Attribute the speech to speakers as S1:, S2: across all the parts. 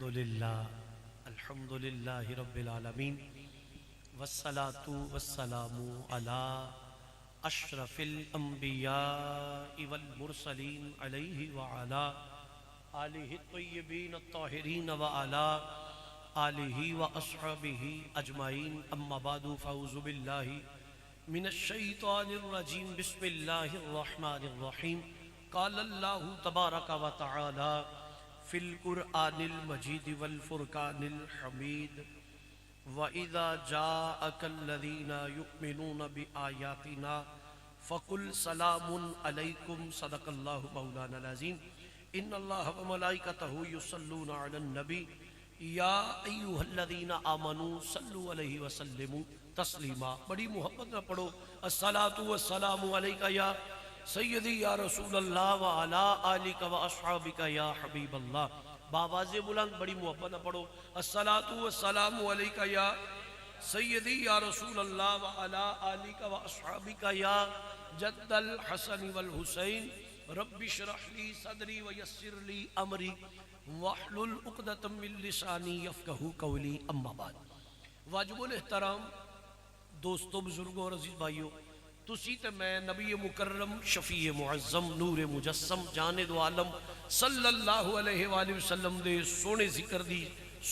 S1: الحمد للہ رب العالمین والصلاة والسلام علی اشرف الانبیاء والمرسلین علیہ وعلا آلہ الطیبین الطاہرین وعلا آلہ واصحابہ اجمعین اما بعد فاعوذ باللہ من الشیطان الرجیم بسم اللہ الرحمن الرحیم قال اللہ تبارک و تعالی فی القرآن المجید والفرقان الحمید وَإِذَا جَاءَكَ الَّذِينَ يُؤْمِنُونَ بِآيَاتِنَا فَقُلْ سَلَامٌ عَلَيْكُمْ صدق اللہ مولانا العظیم ان اللہ وملائکتہ یصلون علی النبی یا ایہا الذین آمنوا صلوا علیہ وسلموا تسلیما. بڑی محبت میں پڑھو الصلاۃ والسلام علیکہ یا سیدی یا رسول اللہ وعلا آلک واصحابک یا حبیب اللہ. باواز بلند بڑی محبت نہ پڑھو الصلاۃ والسلام علیکہ یا سیدی یا رسول اللہ وعلا آلک واصحابک یا جد الحسن والحسین رب اشرح لی صدری ویسر لی امری واحلل عقدۃ من لسانی یفقہوا قولی. اما بعد واجب الاحترام دوستو بزرگوں اور عزیز بھائیو، تسی تے میں نبی مکرم شفیع معظم نور مجسم جاند عالم صلی اللہ علیہ وآلہ وسلم دے سونے ذکر دی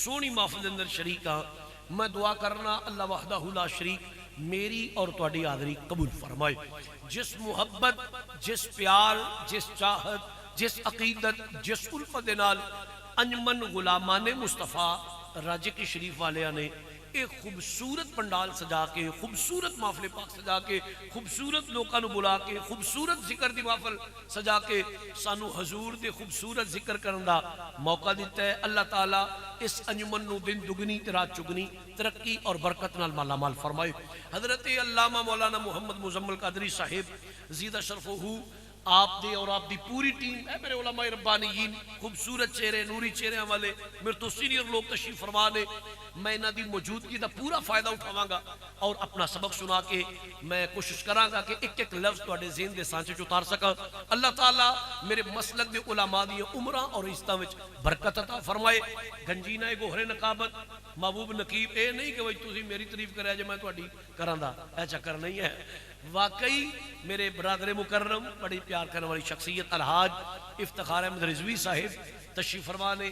S1: سونی محفل اندر شریکاں. میں دعا کرنا اللہ وحدہ لا شریک میری اور تواڈی حاضری قبول فرمائے. جس محبت، جس پیار، جس چاہت، جس عقیدت، جس الفت نال انجمن غلامان مصطفیٰ راجے کی شریف والیاں نے ایک خوبصورت پنڈال سجا کے، خوبصورت محفل پاک سجا کے، خوبصورت لوکاں نو بلا کے، خوبصورت ذکر دی محفل سجا کے سانو حضور دے خوبصورت ذکر کرن دا موقع دیتا ہے. اللہ تعالیٰ اس انجمن نو دن دگنی تے رات چگنی ترقی اور برکت نال مالا مال فرمائے. حضرت علامہ مولانا محمد مزمل قادری صاحب زیدہ شرفہ آپ دے اور آپ دی پوری ٹیم ہے میرے علماء ربانیین، خوبصورت چہرے، نوری چہرے والے میرے تو سینئر لوگ تشریف فرما لے. میں انہاں دی موجودگی دا پورا فائدہ اٹھاواں گا اور اپنا سبق سنا کے میں کوشش کراں گا کہ ایک ایک لفظ تواڈے ذہن دے سانچے چ اتار سکاں. اللہ تعالیٰ میرے مسلک دے علماء دی عمراں اور عزتاں وچ برکت عطا فرمائے. گنجینہ گوہر نقابت محبوب نقیب اے نہیں کہ تسی میری تعریف کرے جے میں تواڈی کراں دا، اے چکر نہیں ہے. واقعی میرے برادر مکرم بڑی پیار کرنے والی شخصیت الحاج افتخار احمد رضوی صاحب تشریف فرما نے.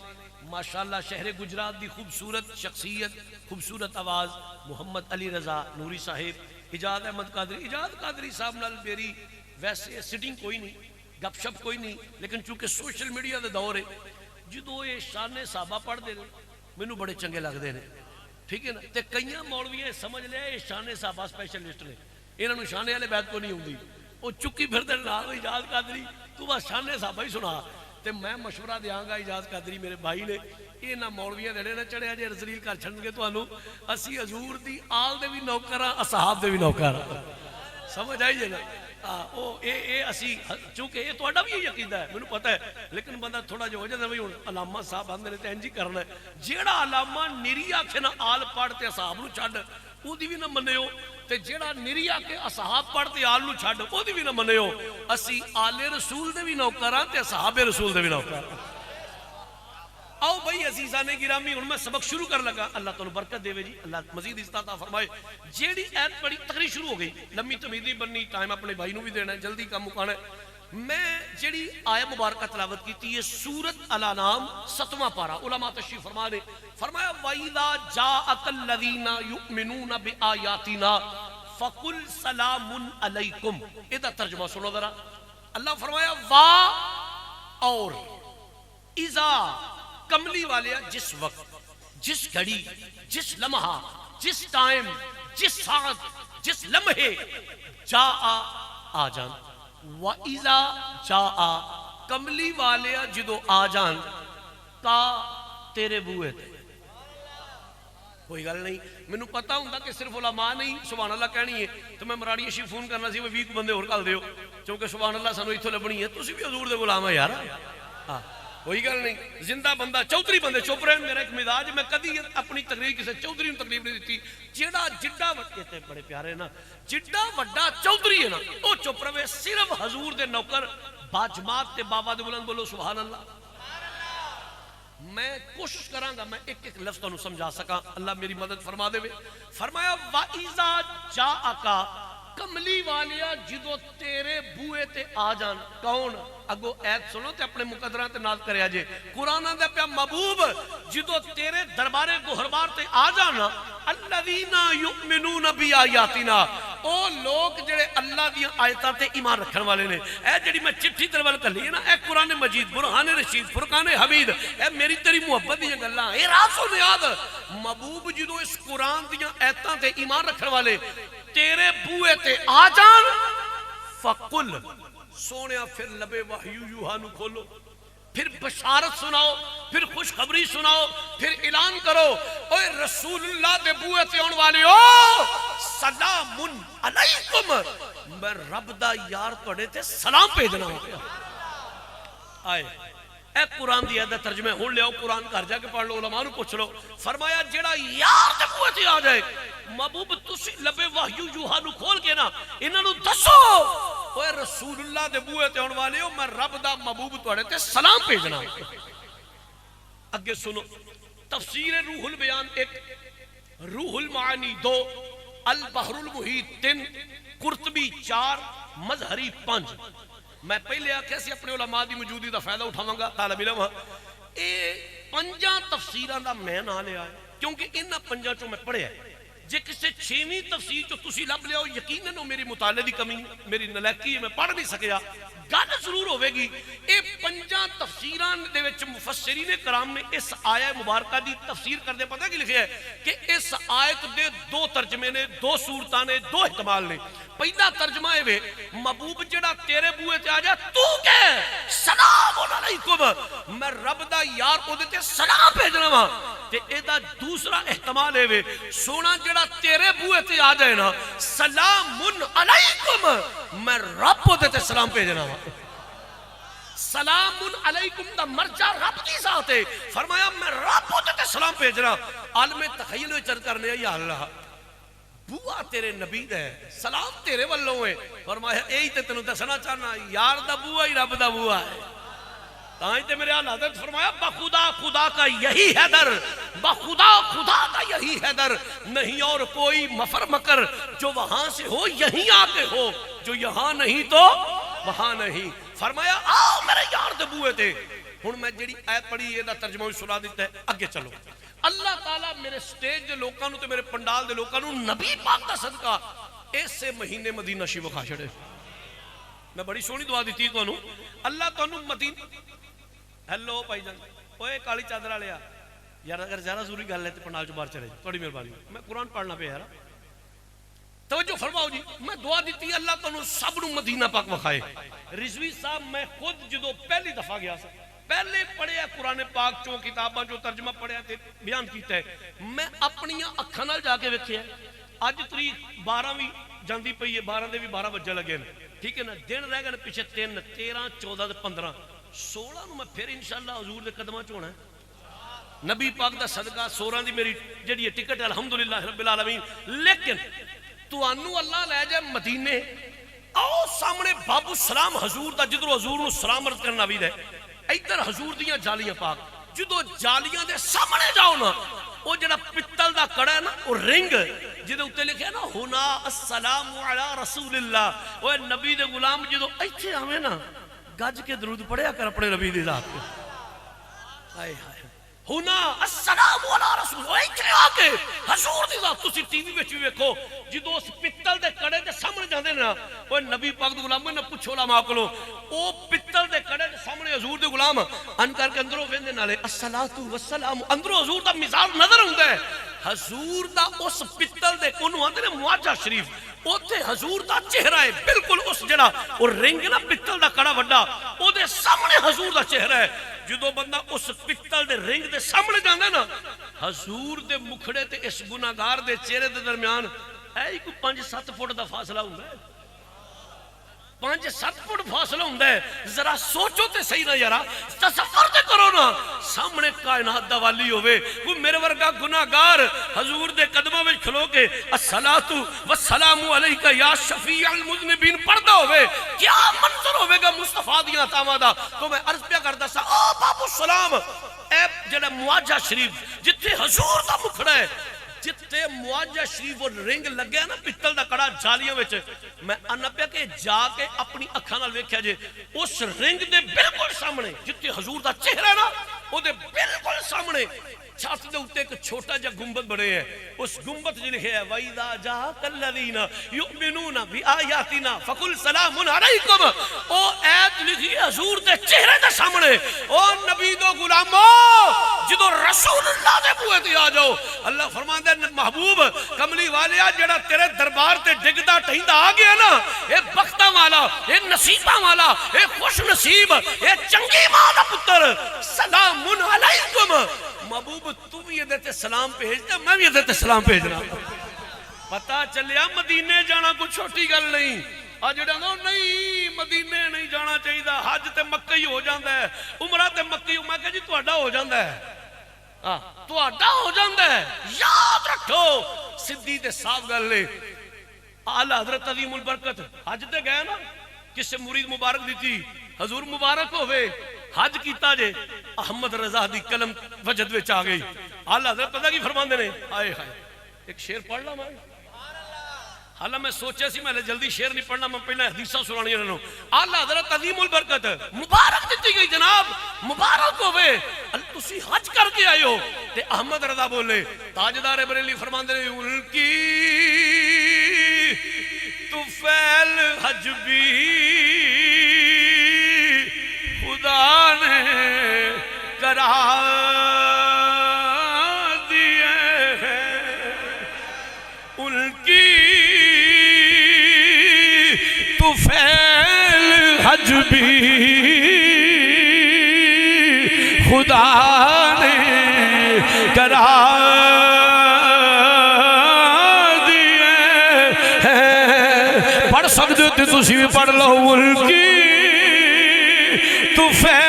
S1: ماشاءاللہ شہر گجرات دی خوبصورت شخصیت، خوبصورت آواز محمد علی رضا نوری صاحب، ایجاد احمد قادری. ایجاد قادری صاحب نال میری ویسے سٹنگ کوئی نہیں، گپ شپ کوئی نہیں، لیکن چونکہ سوشل میڈیا دے دور ہے جدو یہ شان صحابہ پڑھ دے مینوں بڑے چنگے لگتے ہیں، ٹھیک ہے نا. تے کئیاں مولویاں سمجھ لیا یہ شان صحابہ سپیشلسٹ نے، انہوں نے شانے والے بیت کو نہیں ہوندی، وہ چکی پھر دے نال ایجاد قادری تو بس شانے صحابہ ہی سنا. تے میں مشورہ دیاں گا ایجاد قادری میرے بھائی نے یہ نہ مولویاں دے نہ چڑھیا جے رزلیل کر چھڑن گے تانوں. اسی حضور دی آل دے بھی نوکر ہاں، اصحاب دے بھی نوکر ہاں. سمجھ آئی جے نا. اے اسی چونکہ یہ تہاڈا بھی یہ عقیدہ ہے مینوں پتہ ہے، لیکن بندہ تھوڑا جو ہو جاتا ہے ہن علامہ صاحب آندے نے تے انج ہی کرنا ہے. جیڑا علامہ نری آکھے نا آل پڑھ تے اصحاب نو چھڈ او دی بھی نہ منیو، تے جیڑا نری آکھے اصحاب پڑھ تے آل نو چھڈ او دی بھی نہ منیو. اسی آل رسول دے بھی نوکر ہاں تے اصحاب رسول دے بھی نوکر ہاں. آؤ بھائی عزیزان گرامی ہن میں سبق شروع کر لگا. اللہ تعالی برکت دے جی، اللہ مزید عزت عطا فرمائے. جیڑی ایت بڑی تقریر شروع ہو گئی، لمبی تمیدی بننی، ٹائم اپنے بھائی نو بھی دینا ہے، جلدی کام مکانا ہے. میں جیڑی آیت مبارکہ تلاوت کیتی ہے سورۃ الانعام 7واں پارہ، علماء تشریف فرما نے فرمایا وَإِذَا جَاءَكَ الَّذِينَ يُؤْمِنُونَ بِآيَاتِنَا فَقُلْ سَلَامٌ عَلَيْكُمْ. ادا ترجمہ سنو ذرا. اللہ فرمایا وا اور اذا کملی والے جس وقت، جس گھڑی، جس لمحہ، جس ٹائم، جس ساعت، جس لمحے جا آ جان. وَإِذَا جَاءَ کملی والے جدو آ جان کا تیرے بوئے تھے. کوئی گل نہیں، مینوں پتہ ہوندا کہ صرف علماء نہیں سبحان اللہ کہنی ہے تو میں مراڑی اشی فون کرنا سی 20 بندے اور کل دیو، کیونکہ سبحان اللہ سانو ایتھوں لبنی ہے. تسی بھی حضور دے غلام ہے یار. ہاں کوئی گل نہیں، زندہ بندہ چودھری بندے چپ رہے. میرا ایک مزاج، میں کدی اپنی تقریر کسی چودھری نوں تکلیف نہیں دیتی. جیڑا جڈا تے بڑے پیارے نا، جڈا وڈا چودھری ہے نا او چپ رہے. صرف حضور دے نوکر باجماعت تے بابا دے بلند بولو سبحان اللہ. میں کوشش کراں گا میں ایک ایک لفظ تانوں سمجھا سکاں، اللہ میری مدد فرما دے۔ فرمایا وَإِذَا جَاءَكَ کملی والیا جدو تیرے بوئے تے آ جان، کون اگو ایت سنو تے اپنے مقدران تے ناز کرے آجے، قرآن دے پیا محبوب جدو تیرے دربارے گوہربار تے آ جانا، الذین یؤمنون بآیاتنا، او لوگ جڑے اللہ دی آیتاں تے ایمان رکھن والے نے۔ اے جڑی میں چٹھی تیرے ول کلی ہے نا، اے قرآن مجید، برہان رشید، فرقان حمید، اے میری تیری محبت دی گلاں، اے راز و نیاز محبوب جدو اس قرآن دی آیتاں تے ایمان رکھن والے تیرے بوئے تے آ جان، فقل سونیا پھر لبے وحیو یوہانو کھولو، پھر بشارت سناؤ، پھر خوشخبری سناؤ، پھر اعلان کرو، اوے رسول اللہ دے بوئے تے آن والے ہو، سلام علیکم، میں رب دا یار توڑے تے سلام بھیجنا ہو گیا۔ آئے اے قرآن دی عدد ترجمہ ہون لے آؤ، قرآن گھر جا کے پڑھ لو، علماء نو پوچھ لو۔ فرمایا جڑا یار دے بوئے تے آ جائے، محبوب تسی لبے وحیو یوہانو کھول کے نا انہاں نو دسو، اوے رسول اللہ دے بوئے تے آن والے ہو، میں رب دا محبوب توڑے تے سلام بھیجنا۔ اگے سنو، تفسیر روح البیان 1، روح المعانی 2، البحر المحیط 3، قرطبی 4، مظہری 5۔ میں پہلے آکھے سی اپنے علماء دی موجودی دا فائدہ اٹھاواں گا، طالب علم ہاں، اے 5 تفسیراں دا میں نہ لیا ہے کیونکہ انہاں 5 چوں میں پڑھیا ہے۔ جے کسے 6ویں تفسیر چوں تسی لب لیا ہو، یقیناً میری مطالعے دی کمی، میری نلائکی ہے، میں پڑھ نہیں سکیا، گل ضرور ہوئے گی۔ اے 5 تفسیران دے وچ مفسرین کرام نے اس آیہ مبارکہ دی تفسیر کر دے، پتہ کی لکھیا ہے کہ اس آیت دے 2 ترجمے نے، 2 صورتاں نے، 2 احتمال نے۔ پہلا ترجمہ ہے وے محبوب جڑا تیرے بوئے تے آ جائے تو کہ سلام علیکم، میں رب دا یار او دے تے سلام بھیجنا وا۔ تے اے دا دوسرا احتمال ہے وے سونا جڑا تیرے بوئے تے آ جائے نا، سلام علیکم، میں رب او دے تے سلام بھیجنا وا۔ سلام علیکم دا مرجع رب دی ذات ہے، فرمایا میں رب او دے تے سلام بھیجنا۔ عالم تخیل وچ چرچ کرنے یا اللہ بوا تیرے نبی دے سلام تیرے والوں ہے، فرمایا ایہی تے تینوں دسنا چاہنا یار دا بوا ہی رب دا بوا ہے۔ تاں تے میرے آل حضرت فرمایا بخدا خدا کا یہی ہے در، بخدا خدا کا یہی ہے در، نہیں اور کوئی مفر مکر، جو وہاں سے ہو یہیں آتے ہو، جو یہاں نہیں تو وہاں نہیں۔ فرمایا آؤ میرے یار دے بوئے تے۔ ہن میں جڑی آیت پڑھی اے دا ترجمہ سنا دیتا ہے، اگے چلو۔ اللہ تعالیٰ میرے سٹیج دے لوکاں نو تے میرے پنڈال دے لوکاں نو نبی پاک دا صدقہ ایسے مہینے مدینہ شریف کھا چھڑے۔ میں بڑی سونی دعا دیتی تانوں، اللہ تانوں مدینہ۔ ہیلو بھائی جان، اوے کالی چادر والیا یار، اگر زیادہ ضروری گل ہے تے پنڈال چوں باہر چلے جاؤ، تھوڑی مہربانی، میں قرآن پڑھنا پیا یار۔ توجہ فرماؤ جی، میں دعا دیتی اللہ تانوں سب نو مدینہ پاک وکھائے۔ رضوی صاحب میں خود جدو پہلی دفعہ گیا سا، پہلے پڑھیا قرآن پاک چوں کتاباں جو ترجمہ پڑھیا تے بیان کیتا ہے، میں اپنی اکھاں نال جا کے ویکھیا۔ اج تاریخ 12ویں جاندی پئی ہے، 12 دے بھی 12 بجے لگے نے، ٹھیک ہے نا، دن رہ گئے پچھے 3، 13، 14 تے 15، 16 نو میں پھر انشاءاللہ حضور دے قدماں چ ہونا ہے، نبی پاک دا صدقہ۔ 16 دی میری جڑی ٹکٹ ہے الحمدللہ رب العالمین۔ لیکن تانوں اللہ لے جائے مدینے، آؤ سامنے باب السلام حضور دا، جدھر حضور نو سلام عرض کرنا بھی دے، ادھر حضور دیاں جالیاں پاک، جدو جالیاں دے سامنے جاؤ نا، وہ جڑا پتل دا کڑا ہے نا، وہ رنگ جدے اتے لکھے نا ہونا السلام علی رسول اللہ، وہ نبی دے غلام جدو ایتھے آویں نا، گج کے درود پڑھیا کر اپنے نبی دی ذات پہ، آئے ہائے ہونا السلام علی رسول اللہ، ایتھے آ کے حضور دی ذات۔ تسی ٹی وی وچ بھی ویکھو جدو اس پتل دے کڑے دے سامنے جاندے نا، وہ نبی پاک دے غلام نے پوچھو علماء کولو، او پتل دے کڑے دے سامنے حضور دے غلام ان کر کے اندروں ویندے نالے الصلاۃ والسلام، اندروں حضور دا مزاج نظر ہوندا ہے، حضور دا اس پتل دے کونوں آندے نے معاجہ شریف، اوتھے حضور دا چہرہ ہے، بالکل اس جڑا او رنگ نا پتل دا کڑا وڈا، او دے سامنے حضور دا چہرہ ہے۔ جدو بندہ اس پتل دے رنگ دے سامنے جاندے نا، حضور دے مکھڑے تے اس گناہگار دے چہرے دے درمیان اے کوئی 5-7 فٹ دا فاصلہ ہوندا ہے، 5-7 فٹ فاصلہ ہوندا ہے. ذرا سوچو تے صحیح نا یارا, تصور تے کرو نا سامنے کائنات دا والی ہوئے کوئی میرے ورگا گناہگار حضور دے قدموں وچ کھلو کے الصلاۃ والسلام علیکہ یا شفیع المذنبین پڑھدا ہوئے, کیا منظر ہوئے گا مصطفیٰ دیاں عطاواں دا. تو میں عرض پیا کردا سا او باب السلام اے جڑا مواجہ شریف جتھے حضور دا مکھڑا ہے, جتے مواجہ شریف وہ رنگ لگیا نا پتل دا کڑا جالیاں وچ, میں انا پیا کہ جا کے اپنی اکھاں نال ویکھیا جے اس رنگ دے بالکل سامنے جتے حضور دا چہرہ ہے نا او دے بالکل سامنے چھت دے اوتے ایک چھوٹا جا گنبد بنے ہے. اس گنبد جے لکھیا ہے وَإِذَا جَاءَكَ الَّذِينَ يُؤْمِنُونَ بِآيَاتِنَا فَقُلْ سَلَامٌ عَلَيْكُمْ. او ایت لکھی ہے حضور دے چہرے دے سامنے. او نبی دو غلامو جدو رسول اللہ دے بوئے تے آ جاؤ, اللہ فرماندا ہے محبوب کملی والیا جڑا تیرے دربار تے ڈگدا ٹہندا آ گیا نا, اے بختاں والا, اے نصیباں والا, اے خوش نصیب, اے چنگی ماں دا پتر, سلام علیکم. محبوب تو بھی یہ دیتے سلام بھیج دے, میں بھی یہ دیتے سلام بھیجنا. پتہ چلیا مدینے جانا کوئی چھوٹی گل نہیں. آج جڑا نہیں مدینے نہیں جانا چاہیے, حج تے مکہ ہی ہو جاندا ہے, عمرہ تے مکہ ہی. میں کہ جی تہاڈا ہو جاندا ہے, تہاڈا ہو جاندا ہے. یاد رکھو سدھی تے صاف گل ہے. اعلیٰ حضرت عظیم البرکت حج تے گئے نا, کسے مرید مبارک دیتی حضور مبارک ہوئے حج کیتا جے, احمد رضا دی قلم وجد وچ آ گئی. اعلیٰ حضرت پتہ کی فرماندے نے, آئے ہائے ایک شعر پڑھ لا میں. حالہ میں سوچے سی میں جلدی شعر نہیں پڑھنا, میں پہلے حدیثہ سنانی انہوں. اعلیٰ حضرت عظیم البرکت مبارک دیتی گئی جناب, مبارک ہوئے تسی حج کر کے آئے ہو. تے احمد رضا بولے تاجدار بریلی فرماندے نے ان کی تو فیل حج بھی خدا نے کرا دیے ہیں, ان کی تو فیل حج بھی خدا نے کرا دیے ہیں. پڑھ سکتے ہو تو تسی بھی پڑھ لو. ان کی تو فیل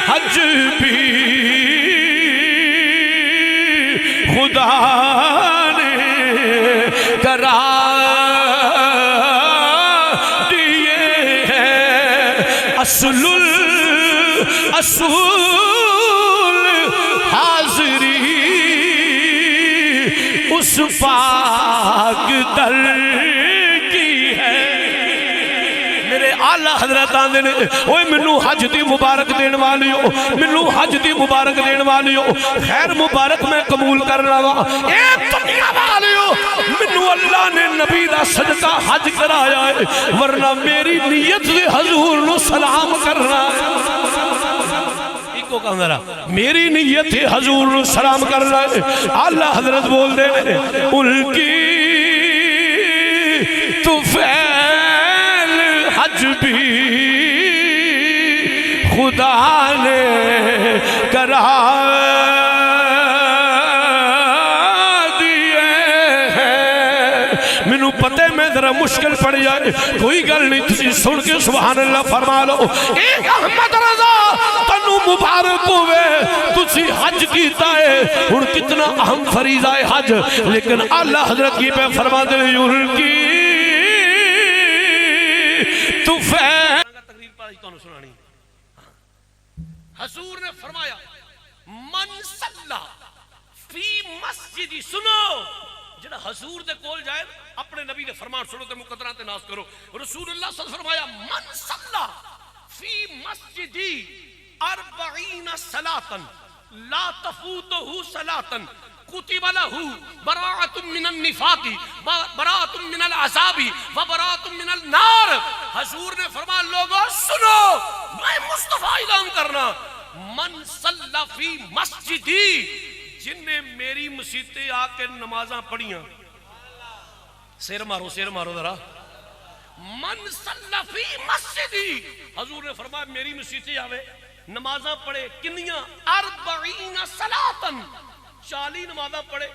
S1: حج بھی خدا نے کرا دیے ہیں. اصل حاضری اس پاک در کی ہے. میرے اعلیٰ حضرت آندے نے اوے منو حج دی مبارک دین والیو, منو حج دی مبارک دین والیو, خیر مبارک میں قبول کرنا وا. اے دنیا والیو منو اللہ نے نبی دا صدقہ حج کرایا ہے, ورنہ میری نیت سے حضور نو سلام کرنا ہے. کو کہاں ذرا میری نیت ہے حضور نو سلام کرنا ہے. اعلیٰ حضرت بول دے ان کی تو فیل حج بھی خدا نے کرا دیے ہیں. مینوں پتہ میں ذرا مشکل پڑ جائے, کوئی گل نہیں, تسی سن کے سبحان اللہ فرما لو. ایک احمد رضا تنو مبارک ہوئے تسی حج کیتا ہے, اور کتنا اہم فریضہ ہے حج, لیکن اللہ حضرت کی پہ فرما دے ان کی تو فیل. تقریر پڑھ تو سنانی. حضور نے فرمایا من صلی فی مسجد, سنو جڑا حضور دے کول جائے اپنے نبی نے فرمان سنو تے مقدرات ناز کرو. رسول اللہ صلی اللہ علیہ وسلم فرمایا من صلی فی مسجدی 40 صلاة لا تفوتہ صلاة کتب لہو براءۃ من النفاق براءۃ من العذاب وبراءۃ من النار. حضور نے فرمایا لوگوں سنو, میں مصطفیٰ اعلان کرنا, من صلی فی مسجدی, جن نے میری مسجد آ کے نمازاں پڑھیاں, سیر مارو ذرا, من صلی فی مسجدی, حضور نے فرمایا میری مسجد آوے نمازاں پڑھے کنیاں 40 صلاةً 40 نمازاں پڑھے,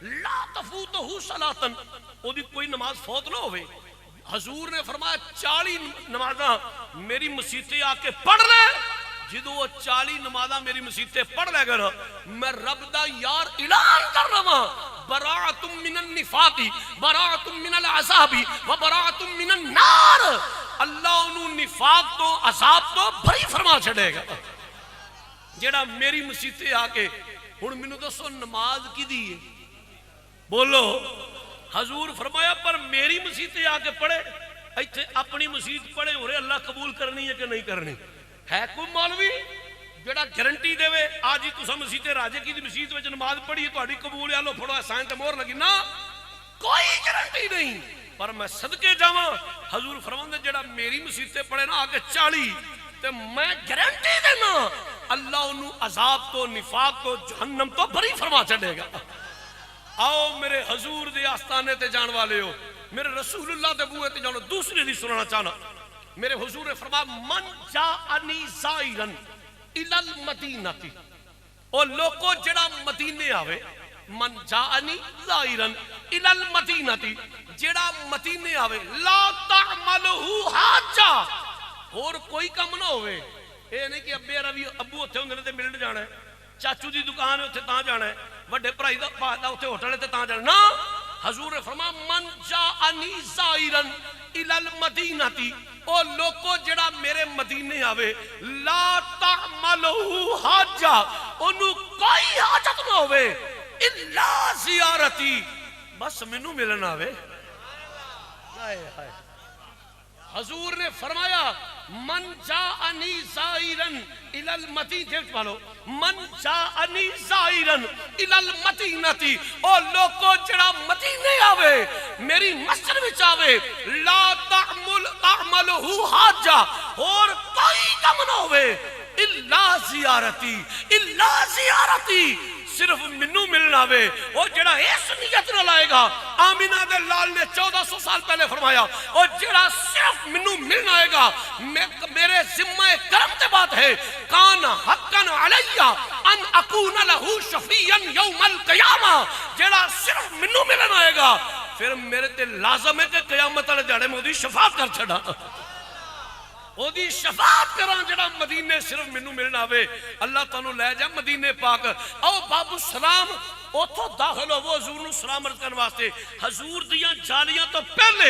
S1: لا تفوتہ صلاةً, او دی کوئی نماز فوت نہ ہوئے, حضور نے فرمایا 40 نمازاں میری مسیتے آ کے پڑھ لے. جدو وہ 40 نمازاں میری مسیتے پڑھ لے گا میں رب دا یار اعلان کر رہا براءۃ من النفاق براءۃ من العذاب و براءۃ من النار. اللہ انہوں نفاق تو عذاب تو بری فرما چھڑے گا جیڑا میری مسیتے آ کے. ہن مینوں دسو نماز کی دی ہے؟ بولو. حضور فرمایا پر میری مسیتے آ کے پڑھے. ایتھے اپنی مسیت پڑھے ہو رہے اللہ قبول کرنی ہے کہ نہیں کرنی؟ ہے کوئی مولوی جڑا گارنٹی دے آج ہی تسا مسیتے راجے کی مسیت وچ نماز پڑھی تہاڈی قبول ہے لو پھڑو احسان تے مہر لگی؟ نہ کوئی گارنٹی نہیں. پر میں صدقے جاواں حضور فرماندے جڑا میری مسیتے پڑھے نا آ کے 40 تے میں گارنٹی دینا اللہ انہوں عذاب تو نفاق تو جہنم تو بری فرما چھڑے گا. آؤ میرے حضور دے آستانے تے جان والے ہو, میرے رسول اللہ دے بوئے تے جانو. دوسری حدیث سنانا چاہنا. میرے حضور نے فرمایا من جاءنی زائرن الی المدینہ, او لوگو جڑا مدینے آوے. من جاءنی زائرن الی المدینہ, جڑا مدینے آوے لا تعملہ حاجہ, اور کوئی کم نہ ہوئے. اے نہیں کہ ابو اتھے ہوندے نے تے ملن جانا ہے, چاچو دی دکان ہے اتھے تاں جانا ہے, وڈے بھرائی دا اتھے ہوٹل ہے تے تاں جانا. نا حضور نے فرمایا من جاءنی زائرن الی المدینہ, او لوگو جڑا میرے مدینے آوے لا تعملہ حاجہ, انہوں کوئی حاجت نہ ہوئے الا زیارتی, بس منو ملن آوے. حضور نے فرمایا من جاءنی زائرن الی المدینہ, والو من جاءنی زائرن الی المدینہ, او لوگو جڑا مدینے آوے میری مسجد وچ آوے لا تعملہ حاجہ, اور کوئی کم نہ ہوئے الا زیارتی الا زیارتی, صرف منو ملنا وے. وہ جڑا اس نیت نہ لائے گا, آمینہ دے لال نے 1400 سال پہلے فرمایا, وہ جڑا صرف منو ملنا آئے گا میرے ذمہ کرم تے بات ہے کان حقا علیہ ان اکون لہو شفیعا یوم القیامہ, جڑا صرف منو ملنا آئے گا پھر میرے تے لازم ہے کہ قیامت والے دیہڑے میں اودی شفاعت کر چھڑا, اودی شفاعت کراں جڑا مدینے صرف منو ملنا آوے. اللہ تعالیٰ لے جا مدینے پاک. او باب السلام اتھو داخل ہو وہ حضور نو سلام عرض کرنے واسطے. حضور دیاں جالیاں تو پہلے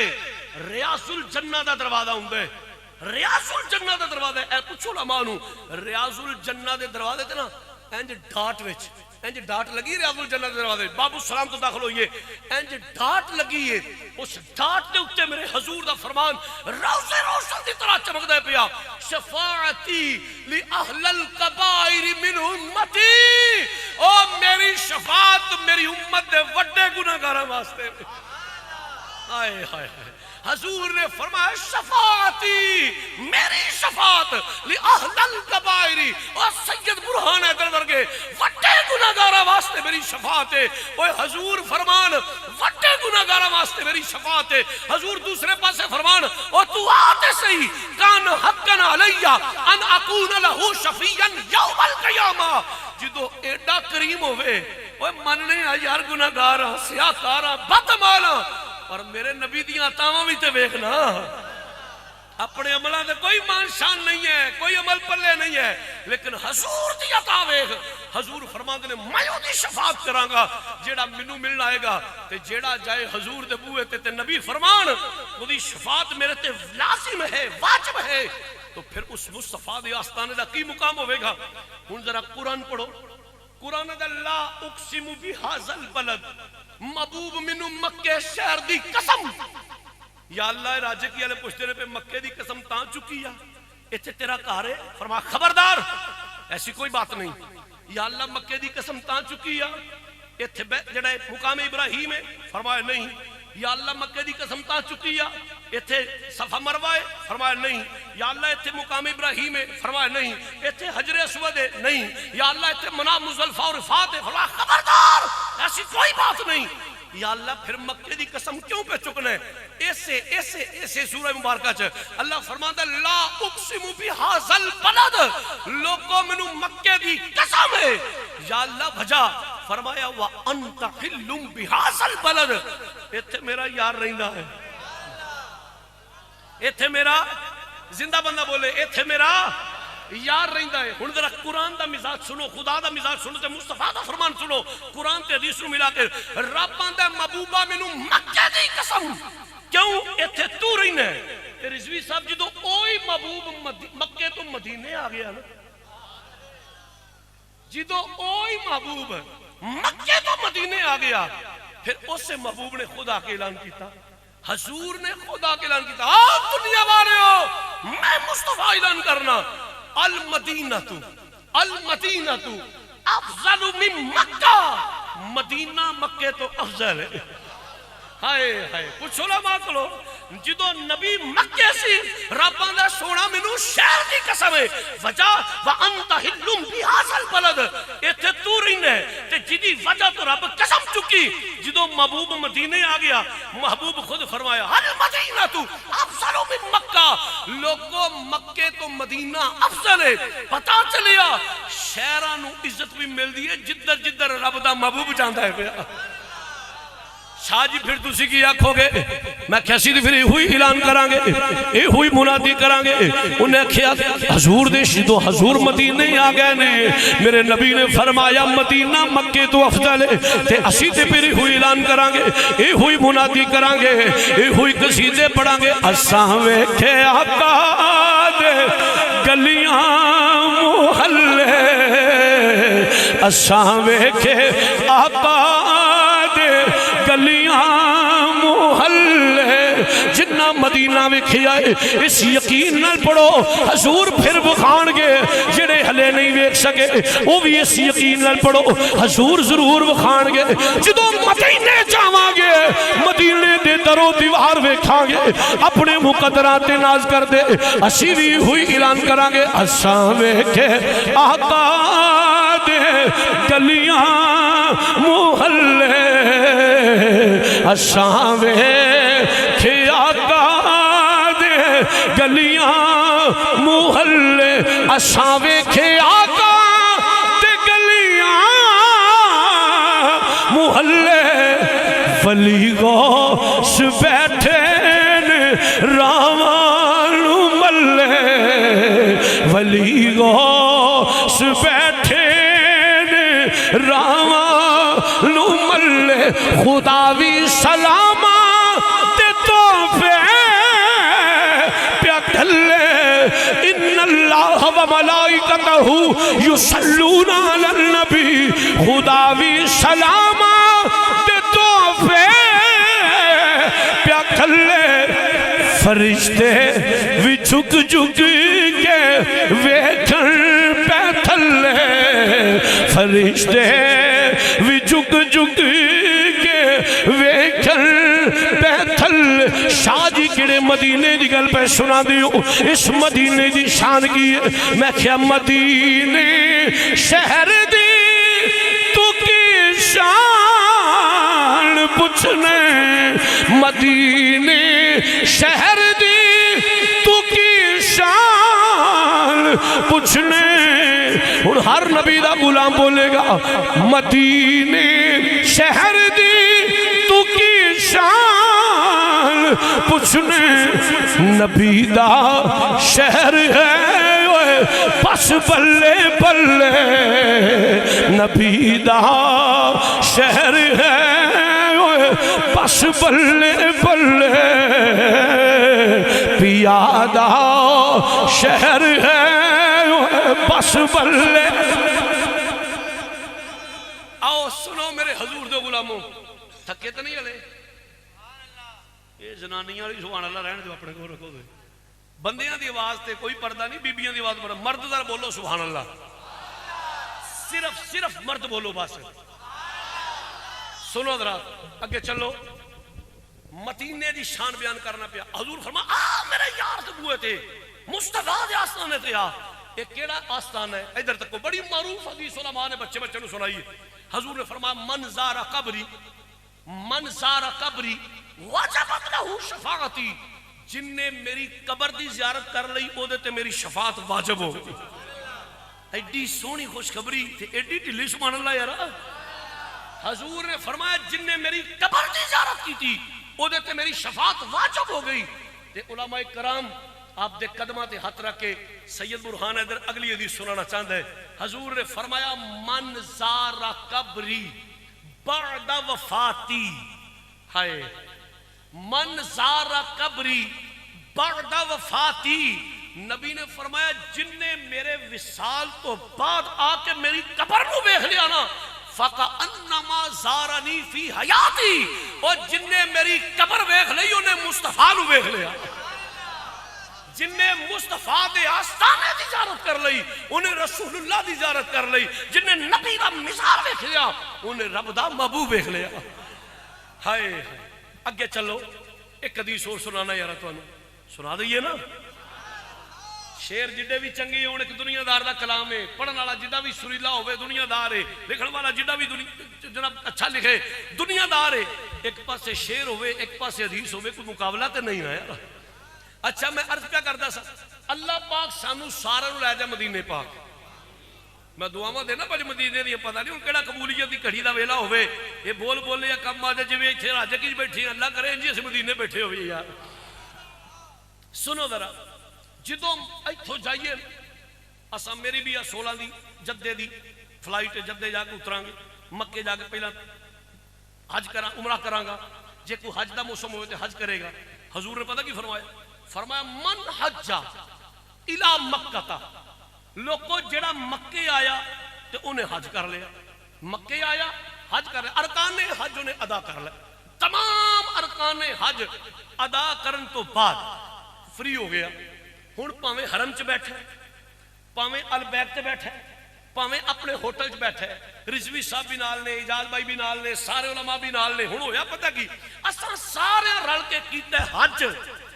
S1: ریاض الجنہ دا دروازہ ہوندے, ریاض الجنہ دا دروازہ. اے پوچھو علماء نو, ریاض الجنہ دے دروازے تے نا انج ڈاٹ وچ انج ڈاٹ لگی ریاض الجنہ دے دروازے, باب السلام تو داخل ہوئیے انج ڈاٹ لگی ہے. اس ڈاٹ دے اتے میرے حضور دا فرمان روز روشن دی طرح چمک دے پیا, شفاعتی لی اہل القبائر من امتی, او میری شفاعت میری امت دے وڈے گناہگاراں واسطے. آئے ہائے ہائے, حضور نے فرمایا شفاعتی میری شفاعت لی اہل القبائر, اور سید برہان حیدر ورگے وڈے گناہگاراں واسطے میری شفاعت ہے. اوے حضور فرمان وڈے گناہگاراں واسطے میری شفاعت ہے. حضور دوسرے پاسے فرمان او تو آتے صحیح کان حقا علیہ ان اکون لہو شفیعا یوم القیامہ, جدو ایڈا کریم ہوئے اوے مننے یار گناہگاراں سیاکاراں بدمالاں, اور میرے نبی دیاں عطاواں بھی تے ویکھنا. اپنے عملاں دے کوئی مان شان نہیں ہے, کوئی عمل پلے نہیں ہے, لیکن حضور دی عطا ویکھ. حضور فرماندے نے میں اودی شفاعت کراں گا جیڑا مینوں ملنا آئے گا, تے جیڑا جائے حضور دے بوئے تے نبی فرمان اودی شفاعت میرے تے لازم ہے واجب ہے. تو پھر اس مصطفیٰ دے آستانے دا کی مقام ہوئے گا. ہن ذرا قرآن پڑھو. قرآن دا لا اقسم بہذا البلد, محبوب منو مکہ شہر دی قسم. یا اللہ راجے کی والے پوچھتے رہے پہ مکے دی قسم تاں چکی ہے, ایتھے تیرا گھر ہے. فرمایا خبردار ایسی کوئی بات نہیں. یا اللہ مکے دی قسم تاں چکی ہے, ایتھے جڑا مقام ابراہیم ہے. فرمایا نہیں. یا اللہ مکے دی قسم تاں چکی ہے, ایتھے صفا مروہ ہے. فرمایا نہیں. یا اللہ ایتھے مقام ابراہیم ہے. فرمایا نہیں. ایتھے حجر اسود ہے. نہیں. یا اللہ ایتھے منام مزدلفہ اور رفات ہے. فرمایا خبردار ایسی کوئی بات نہیں. یا اللہ پھر مکے دی قسم کیوں پہ چکنے؟ ایسے سورہ مبارکہ چ اللہ فرماتا ہے لا اقسم بہذا البلد, لوگوں منو مکے دی قسم ہے. یا اللہ بھجا. فرمایا وَأَنْتَ حِلٌّ بِهَذَا الْبَلَدِ, ایتھے میرا یار رہندا ہے. ایتھے میرا زندہ بندہ بولے ایتھے میرا یار رہندا ہے. ہن ذرا قرآن دا مزاج سنو, خدا دا مزاج سنو تے مصطفیٰ دا فرمان سنو. قرآن تے حدیث نو ملا کے رب آندا محبوبہ مینوں مکے دی قسم کیوں ایتھے تو رہنا ہے. تے رضوی صاحب جدوں اوہی محبوب مکے تو مدینے آ گیا نا, جدوں اوہی محبوب مکے تو مدینے آ گیا, پھر اس سے محبوب نے خدا کے اعلان کیتا, حضور نے خدا کے اعلان کیتا, آپ دنیا والے ہو میں مصطفیٰ اعلان کرنا المدینہ افضل من مکہ, مدینہ مکے تو افضل ہے. ہائے ہائے کچھ علماء کلو جدو نبی مکے سی رب آندا سونا مینوں شہر دی قسم ہے وجہ وانت حلم بهذا البلد, ایتھے تو رہنا ہے تے جدی وجہ تو رب قسم چکی. جدو محبوب مدینے آ گیا محبوب خود فرمایا المدینہ تو افضل من مکہ, لوگوں مکے تو مدینہ افضل ہے. پتہ چلیا شہراں نو عزت بھی ملدی ہے جدھر جدھر رب دا محبوب جاندا ہے پیا. شاہ جی پھر تسی کی آکھو گے میں کیسی دی پھر یہ ہوئی اعلان کران گے, یہ ہوئی منادی کران گے. انہیں کیا حضور دے شدو حضور مدینے آ گئے نے, میرے نبی نے فرمایا مدینہ مکے تو افضل ہے, تے اسی تے پھر یہ ہوئی اعلان کران گے, یہ ہوئی منادی کران گے, یہ ہوئی قصیدے پڑھان گے. اساں ویکھے آقا دے گلیاں محلے, اساں ویکھے آقا گلیاں محلے, جنہ مدینہ ویکھیا آئے اس یقین نال پڑھو حضور پھر وکھان گے, جڑے ہلے نہیں ویکھ سکے وہ بھی اس یقین نال پڑھو حضور ضرور وکھان گے. جدو مدینے جاواں گے مدینے دے در و دیوار ویکھاں گے, اپنے مقدرات ناز کر دے اسی بھی ہوئی اعلان کران گے اساں ویکھے آقا دے گلیاں محلے, اساں ویکھے آقا دے گلیاں محلے, اساں ویکھے آقا دے گلیاں محلے. ولی غوث بیٹھے نے راواں نو ملے, ولی غوث بیٹھے نے راواں نو ملے, خدا بھی سلامہ تے توفے پیا کھلے. ان اللہ و ملائکتہ یصلون علی النبی, خدا بھی سلامہ تے توفے پیا کھلے. فرشتے بھی جھک جھک کے ویکھن پہ تھلے, فرشتے بھی جھک جھک کے ویکھن پہ تھلے. شاہ جی کڑے مدینے دی گل پہ سنا دیو, اس مدینے دی شان کی ہے. میں کیا مدینے شہر دی تو کی شان پوچھنے, مدینے شہر دی تو کی شان پوچھنے. اور ہر نبی دا غلام بولے گا مدینے شہر دی تو کی شان پوچھنے. نبی دا شہر ہے بس بلے بلے, نبی دا شہر ہے بس بلے بلے, پیادہ شہر ہے بس بلے. آؤ سنو میرے حضور دے غلاموں, تھکے تو نہیں ہلے, یہ زنانیاں والی سبحان اللہ رہنے دو اپنے کو رکھو گے. بندیاں دی آواز تے کوئی پردہ نہیں, بیبیاں دی آواز پر مرد ذرا بولو سبحان اللہ, صرف مرد بولو بس. سنو حضرات اگے چلو, مدینے دی شان بیان کرنا پیا. حضور فرما آ میرے یار تے بوئے تے مصطفیٰ دے آستانے تے آ. یہ کیڑا آستان ہے ادھر تک کو بڑی معروف حدیث علماء نے بچے بچے نو سنائی ہے. حضور نے فرمایا من زار قبری وجبت لہ شفاعتی, جن نے میری قبر دی زیارت کر لئی او دے تے میری شفاعت واجب ہو. ایڈی سونی خوشخبری تے ایڈی ڈھلی سبحان اللہ یار. حضور نے فرمایا جن نے میری قبر دی زیارت کی تھی او دے تے میری شفاعت واجب ہو گئی. تے علماء کرام آپ دے قدمہ تے ہاتھ رکھ کے سید برہان ادھر اگلی حدیث سنانا چاہتا ہے. حضور نے فرمایا من زار قبری بعد وفاتی، ہائے من زار قبری بعد وفاتی، نبی نے فرمایا جن نے میرے وصال تو بعد آ کے میری قبر نو ویکھ لیا نا فَكَأَنَّمَا زَارَنِي فِي حَيَاتِي، اور جن نے میری قبر ویکھ لئی انہیں مصطفیٰ نو ویکھ لیا. جن نے مصطفیٰ دے آستانے دی زیارت کر لئی انہیں رسول اللہ دی زیارت کر لئی. جن نے نبی دا مثال ویکھ لیا انہیں رب دا محبوب ویکھ لیا. ہائے اگے چلو ایک حدیث اور سنانا یارا تانوں سنا دئیے نا. شیر جڑے بھی چنگے ہون ایک دنیا دار دا کلام ہے، پڑھن والا جڑا بھی سریلا ہوئے دنیا دار ہے، لکھن والا جڑا بھی جناب اچھا لکھے دنیا دار ہے. ایک پاسے شیر ہوئے ایک پاسے حدیث ہوئے، کوئی مقابلہ تے نہیں ہے یار. اچھا میں عرض کیا کرتا سا، اللہ پاک سانو سارا نو لے جا مدینے پاک. میں دعاواں دینا پج مدینے دی پتہ نہیں ہن کیڑا قبولیت دی گھڑی دا ویلا ہوئے یہ بول بولے یا کم آ جائے جویں ایتھے راجے کی بیٹھے ہیں، اللہ کرے جی اسی مدینے بیٹھے ہوئے یار. سنو ذرا جدوں ایتھوں جائیے اساں میری بھی 16 دی جدے دی فلائٹ جدے جا کے اتراں گے، مکے جا کے پہلا حج کراں عمرہ کراں گا. جے کوئی حج دا موسم ہوئے تے حج کرے گا. حضور نے پتہ کی فرمایا؟ فرمایا من حجا الى مکہ، لوگوں جڑا مکے آیا تے انہیں حج کر لیا. مکے آیا حج کر لیا، ارکان حج انہیں ادا کر لیا. تمام ارکان حج ادا کرن تو بعد فری ہو گیا. ہن پاویں حرم چ بیٹھے، پاویں البیت تے بیٹھے، پاویں اپنے ہوٹل چ بیٹھے، رضوی صاحب بھی نال نے، اجاز بھائی بھی نال نے، سارے علماء بھی نال نے. ہن ہویا پتہ کی اساں سارے رل کے کیتا حج.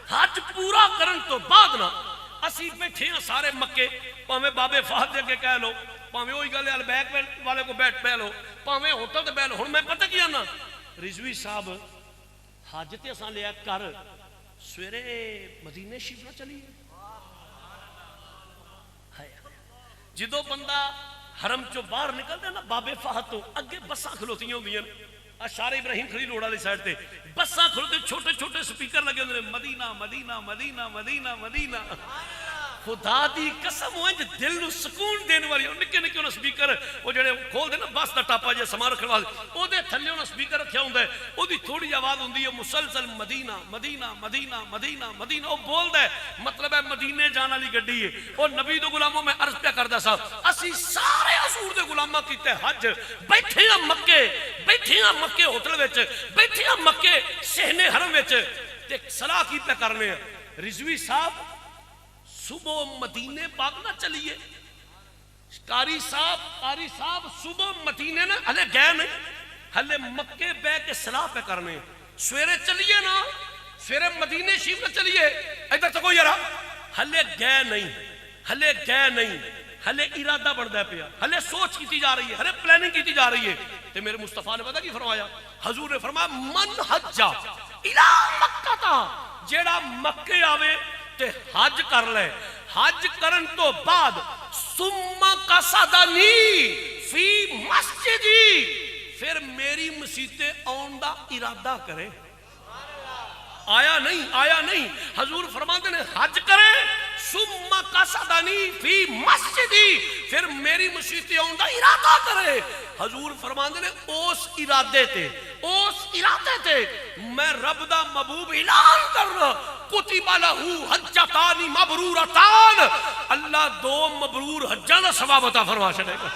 S1: حج پورا کرن تو بعد نا اسی بیٹھے ہیں سارے مکے، پاویں بابے فہد دے کے کہہ لو، پاویں وہی گل البیک والے کو بیٹھ پہ لو، پاویں ہوٹل تے بیٹھ لو. ہن میں پتہ کیا نا رضوی صاحب حج تے اساں لیا کر سویرے مدینے شریف نہ چلیے. جدو بندہ حرم چو باہر نکلتے نا بابے فہد تو اگے بساں کھلوتی ہوندیاں اشارہ ابراہیم خلیل روڈ والی سائڈ تے بساں کھلوتے چھوٹے چھوٹے سپیکر لگے ہوندے مدینہ مدینہ مدینہ مدینہ مدینہ. خدا دی قسم ہوئے جو دل نو سکون دین والی نکے نکے انہاں سپیکر وہ جڑے کھول دے نا بس دا ٹاپا جے سامان رکھن والے او دے تھلے انہاں سپیکر رکھیا ہوندا ہے. او دی تھوڑی آواز ہوندی ہے مسلسل مدینہ مدینہ مدینہ مدینہ مدینہ. او بولدا ہے مطلب ہے مدینے جان والی گڈی ہے. او نبی دے غلاموں میں عرض پیا کردا سا اسی سارے حضور دے غلاماں کیتے حج. بیٹھے ہاں مکے، بیٹھے ہاں مکے ہوٹل وچ، بیٹھے ہاں مکے صحن حرم وچ تے صلاح کی پہ کرنے ہیں. رضوی صاحب صبح مدینے پاک نہ چلیے، قاری صاحب صبح مدینے نہ ہلے گئے نہیں، ہلے مکے بے کے صلاح پہ کرنے. سویرے چلیے نا، سویرے مدینے شریف نہ چلیے ادھر تکو یارا، ہلے گئے نہیں، ہلے گئے نہیں، ہلے ارادہ بڑھتا پیا، ہلے سوچ کیتی جا رہی ہے، ہلے پلاننگ کیتی جا رہی ہے. تے میرے مصطفیٰ نے پتہ کی فرمایا؟ حضور نے فرمایا من حجا الى مکہ تا، جیڑا مکے آوے تے حج کر لے، حج کرن تو بعد ثم قصدنی فی مسجدی، پھر میری مسیتے آن دا ارادہ کرے. آیا نہیں حضور فرماتے ہیں حج کرے ثم قصدنی فی مسجدی، پھر میری مسیتے آن دا ارادہ کرے. حضور فرماتے ہیں اس ارادے تے میں رب دا محبوب اعلان کرنا کتب لہو حجتان مبرورتان، اللہ 2 مبرور حجاں دا ثواب عطا فرما چھڑے گا.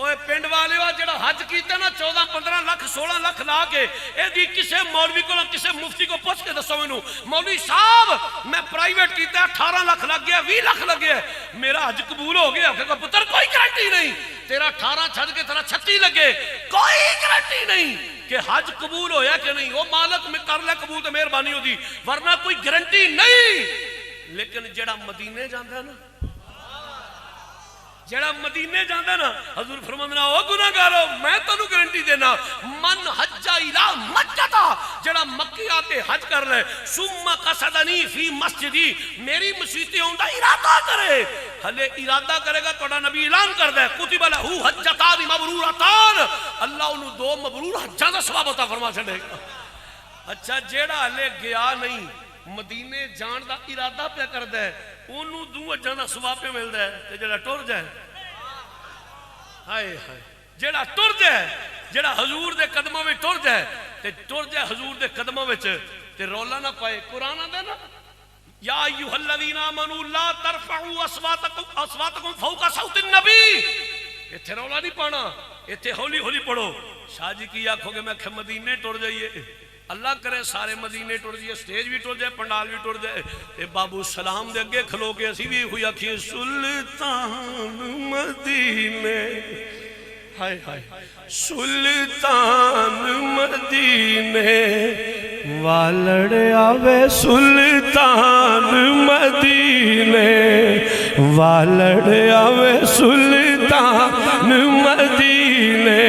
S1: اوے پنڈ والے ہو جڑا حج کیتا نا 14-15 لاکھ 16 لاکھ لا کے اے دی کسے مولوی کو کسے مفتی کو پوچھ کے دسو مینوں مولوی صاحب میں پرائیویٹ کیتا 18 لاکھ لگ گیا 20 لاکھ لگ گیا میرا حج قبول ہو گیا کہ پتر کوئی گارنٹی نہیں. تیرا 18 چھڑ کے تیرا 36 لگے کوئی گارنٹی نہیں کہ حج قبول ہویا کہ نہیں. وہ مالک میں کر لے قبول تو مہربانی ہوتی ورنہ کوئی گارنٹی نہیں. لیکن جڑا مدینے جاندا ہے نا، جڑا مدینے جاندا نا حضور فرماندے نا او گناہگارو میں تانوں گارنٹی دینا من حجا الی مکہ، جڑا مکے آ کے حج کر لے ثم قصدنی فی مسجدی، میری مسجد آن دا ارادہ کرے. ہلے ارادہ کرے گا تہاڈا نبی اعلان کردا ہے کتب لہو حجتان مبرورتان، اللہ انہوں 2 مبرور حجاں دا ثواب عطا فرما چھڑے گا. اچھا جیڑا ہلے گیا نہیں مدینے جان دا ارادہ پہ کردا ہے اونوں دو اجاں دا ثواب پہ ملدا ہے تے جڑا ٹر جائے ہائے ہائے جڑا ٹر جائے جڑا حضور دے قدموں میں ٹر جائے تے ٹر جائے حضور دے قدموں وچ تے رولا نہ پائے قرآن آندا نا یا ایھا الذین آمنوا لا ترفعوا اصواتکم فوق صوت النبی ایتھے رولا نہیں پانا ایتھے ہولی ہولی پڑھو شاہ جی کی آنکھوں گے میں کہ مدینے ٹر جائیے اللہ کرے سارے مدینے ٹر جائے سٹیج بھی ٹر جائے پنڈال بھی ٹر جائے اے بابو سلام دے اگے کھلو کے اسی بھی ہوئی آکھیے سلطان مدینے ہائے ہائے سلطان مدینے والڑ آوے سلطان مدینے والڑ آوے سلطان مدینے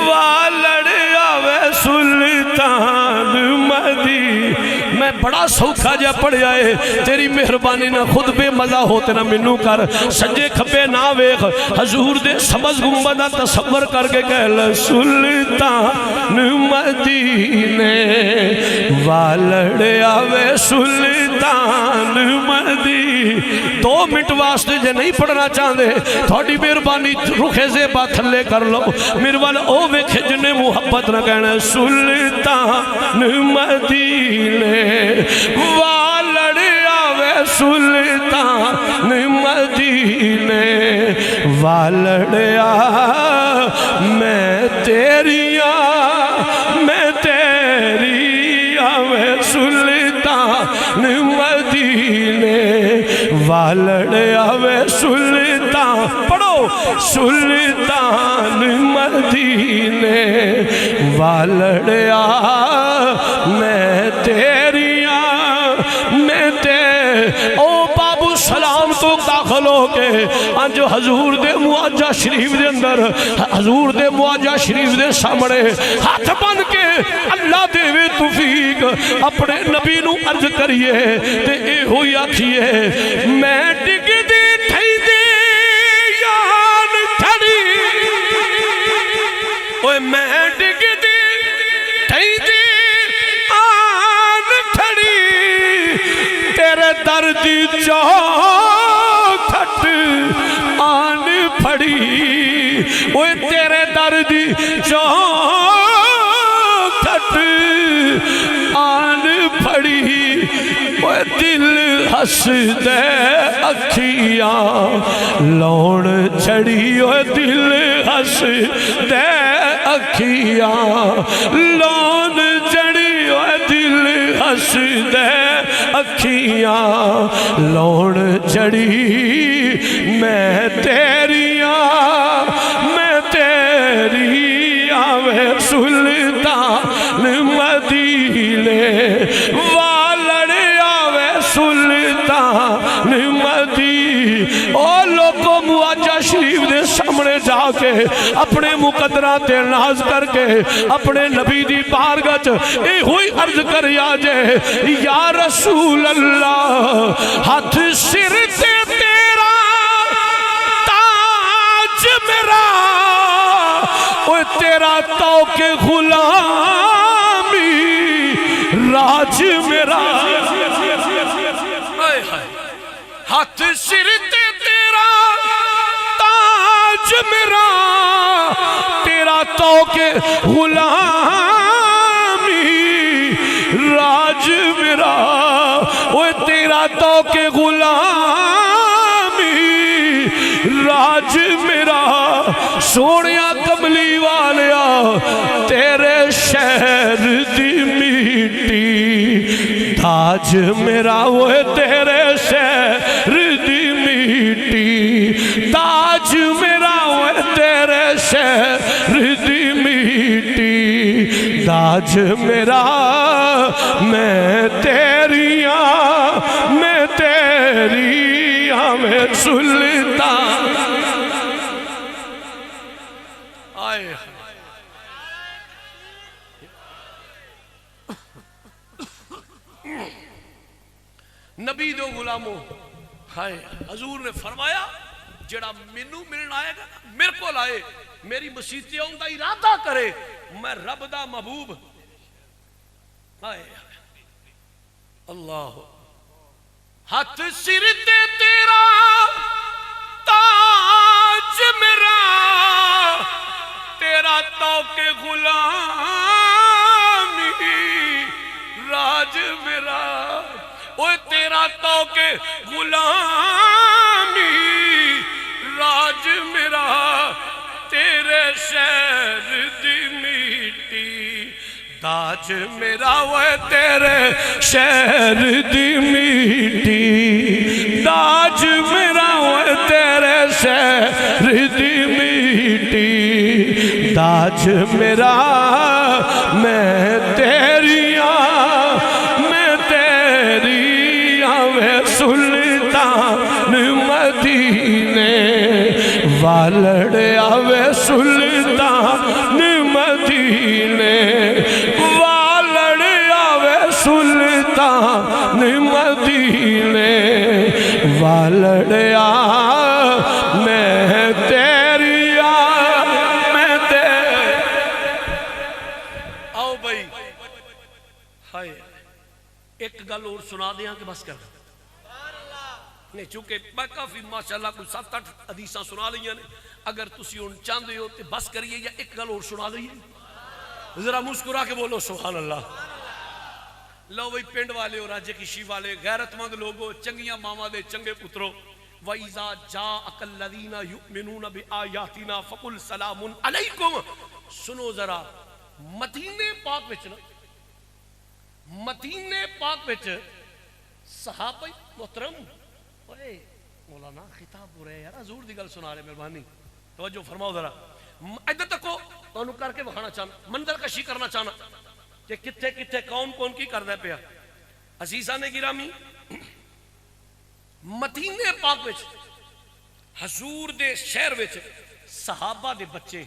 S1: والڑ آوے سلطان مدینے میں بڑا سوکھا جا پڑھیا ہے تیری مہربانی نہ خود بے مزہ ہوتے نہ منو کر سجے کھپے نہ ویخ حضور دے سبز گنبدہ تصور کر کے کہل سلطان مدینے والڑ آوے سلطان مدینے 2 منٹ واسطے جے نہیں پڑھنا چاہتے تھوڑی مہربانی رخے سے بات تھلے کر لو میرے والا او ویکھے جنہیں محبت نہ کہنا سلطان مدینے والڑ آوے سلطان مدینے والڑ آ میں تیری آوے سلطان مدینے والڑ آوے سلطان پڑھو سلطان مدینے والڑ آ میں تیری او بابو سلام تو داخل ہو کے انج حضور دے معاجہ شریف دے اندر حضور دے معاجہ شریف دے سامنے ہاتھ بن کے اللہ دے وے توفیق اپنے نبی نو عرض کریے تے اے ہوئی آکھیے میں ڈگ دی تھئی دی یان تھڑی اوے میں ڈگ دی تھئی دی آن تھڑی تیرے درد چوکھٹ آن پھڑی اوے تیرے درد چوکھٹ آن پھڑی اوے دل ہس دے اکھیاں لون چڑی اوے دل ہس دے اکھیاں لون چڑی اوے دل ہس دے اکھیاں لون چڑی میں تیری آوے سلطان مدینے والڑ آوے سلطان مدینے او لوگوں معاجہ شریف دے سامنے جا کے اپنے مقدرات ناز کر کے اپنے نبی دی بارگاہ وچ اے ہوئی عرض کر جے یا رسول اللہ ہاتھ سر تے تیرا تاج میرا اوہ تیرا توق غلامی راج میرا ہاتھ سر تے تیرا تاج میرا تیرا توق غلامی راج میرا اوہ تیرا توق غلامی راج میرا سونیا کملی والیا تیرے شہر دی میٹی تاج میرا وہ تیرے شہر دی میٹی تاج میرا وہ تیرے شہر دی میٹی تاج میرا میں تیری میں سلطان آئے نبی دو غلاموں ہائے حضور نے فرمایا جڑا مینوں ملن آئے گا میرے کو لائے میری مسیطے آؤں دا ارادہ کرے میں رب دا محبوب ہائے اللہ ہاتھ سر تے تیرا تاج میرا تیرا توق غلامی راج میرا اوے تیرا توق غلامی راج میرا تیرے شہر دی میٹی تاج میرا وہ تیرے شہر دی میٹی تاج میرا وہ تیرے شہر دی میٹی تاج میرا میں تیری میں سلطان مدینے والڑ آوے سلطان مدینے والڑ آوے سلطان مدینے والڑ آ میں تیری میں تیری آؤ بھائی ہائے ایک گل اور سنا دیاں کہ بس کر نہیں چونکہ میں کافی ماشاءاللہ کوئی 7-8 حدیثاں سنا لیا نے اگر تسی ان چاندے ہو تو بس کریے یا ایک گل اور سنا دئیے ذرا مسکرا کے بولو سبحان اللہ لو بھئی پنڈ والے اور راجے کشی والے غیرت مند لوگو چنگیاں ماما دے چنگے پترو وَإِذَا جَاءَكَ الَّذِينَ يُؤْمِنُونَ بِآيَاتِنَا فَقُلْ سَلَامٌ عَلَيْكُمْ سنو ذرا مدینے پاک وچ مدینے پاک وچ صحابہ محترم مولانا خطاب ہو رہے یار حضور دی گل سنا رہے مہربانی توجہ فرماؤ ذرا ادھر تک تو کر کے بخانا چاہنا منظر کشی کرنا چاہنا کہ کتھے کتھے کون کون کی کر دے پیا عزیزان گرامی مدینے پاک وچ حضور دے شہر وچ صحابہ دے بچے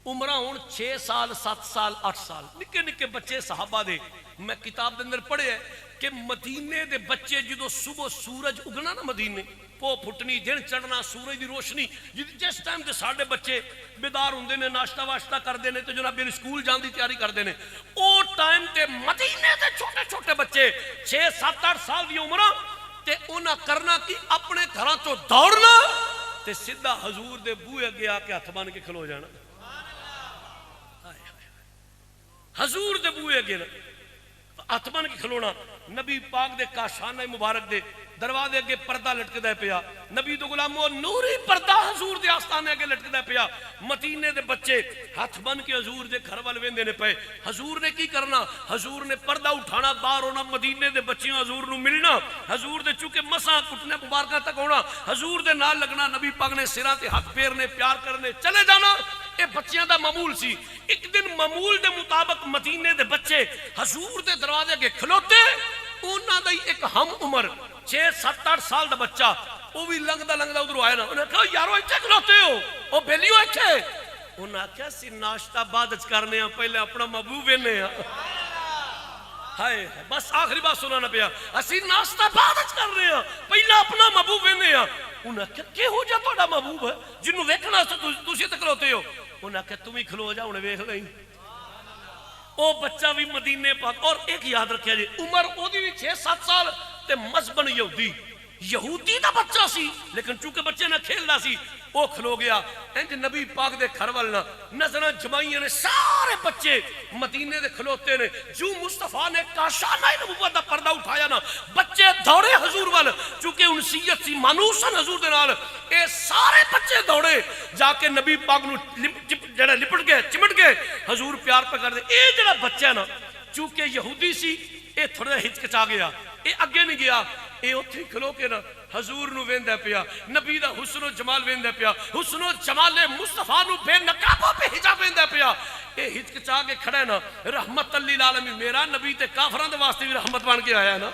S1: عمرہ ہون 6 سال 7 سال 8 سال نکے نکے بچے صحابہ دے میں کتاب دے اندر پڑھے ہے کہ مدینے دے بچے جدو صبح سورج اگنا نا مدینے پو پھٹنی دن چڑھنا سورج دی روشنی جس ٹائم دے ساڑھے بچے بیدار ہوندے نے ناشتہ واشتہ کر دینے تو جناب میری سکول جان دی تیاری کر دینے او ٹائم تے مدینے دے چھوٹے چھوٹے بچے 6-7-8 سال دی عمرہ تے انہاں کرنا کی اپنے گھراں تو دوڑنا تے سدھا حضور دے بوئے گیا کہ ہاتھ بن کے کھلو جانا حضور دے بوئے گیا ہاتھ بن کے کھلونا نبی پاک دے کاشانہ مبارک دے دروازے اگے پردہ لٹک دے پیا نبی تو غلامو نوری پردہ حضور دے آستانے اگے لٹک دے پیا مدینے دے بچے ہاتھ بن کے حضور دے گھر ول ویندے نے پے حضور نے کی کرنا حضور نے پردہ اٹھانا باہر ہونا مدینے دے بچیاں حضور نو ملنا حضور دے چونکہ مساں کٹنے مبارکہ تک ہونا حضور دے نال لگنا نبی پاک نے سراں تے ہاتھ پھیرنے پیار کرنے چلے جانا اے بچیاں دا معمول سی ایک دن معمول دے مطابق مدینے دے بچے حضور دے دروازے کے کھلوتے انہاں دا ایک ہم عمر 6-7-8 سال دا بچہ وہ بھی لنگدا ادھر آیا نا انہیں کہا یارو ایتھے کھلوتے ہو او بیلیو ایتھے انہاں کہا سی ناشتہ بعد کرنے ہیں پہلے اپنا محبوب وینے ہیں ہائے بس آخری بات سنانا پیا اسی ناشتہ بعد کر رہے ہیں پہلے اپنا محبوب وینے ہیں انہاں کہا کہ ہو جا تہاڈا محبوب ہے جنوں ویکھنا تسی تے کھلوتے ہو انہاں کہا تم ہی کھلو جا انہیں ویکھ لئی او بچہ بھی مدینے پاک اور ایک یاد رکھیا جی عمر او دی بھی 6-7 سال تے مذہبن یہودی دا بچہ سی لیکن چونکہ بچے نہ کھیلنا سی وہ کھلو گیا انج نبی پاک دے گھر والنا نظریں جمائیاں نے سارے بچے مدینے دے کھلوتے نے جو مصطفیٰ نے کاشانہ نبوت دا پردہ اٹھایا نا بچے دوڑے حضور وال چونکہ انسیت سی مانوسن حضور دے نال اے سارے بچے دوڑے جا کے نبی پاک نو جڑا لپٹ گئے چمٹ گئے حضور پیار پہ کر دے اے جڑا بچہ نا چونکہ یہودی سی اے تھوڑا ہچکچا گیا اے اگے نہیں گیا اے اتھی کھلو کے نا حضور نو ویندہ پیا نبی دا حسن و جمال ویندہ پیا حسن و جمال مصطفیٰ نو بے نقابوں پہ حجاب ویندہ پیا اے ہچکچا کے کھڑے نا رحمت للعالمین میرا نبی تے کافران دے واسطے بھی رحمت بن کے آیا نا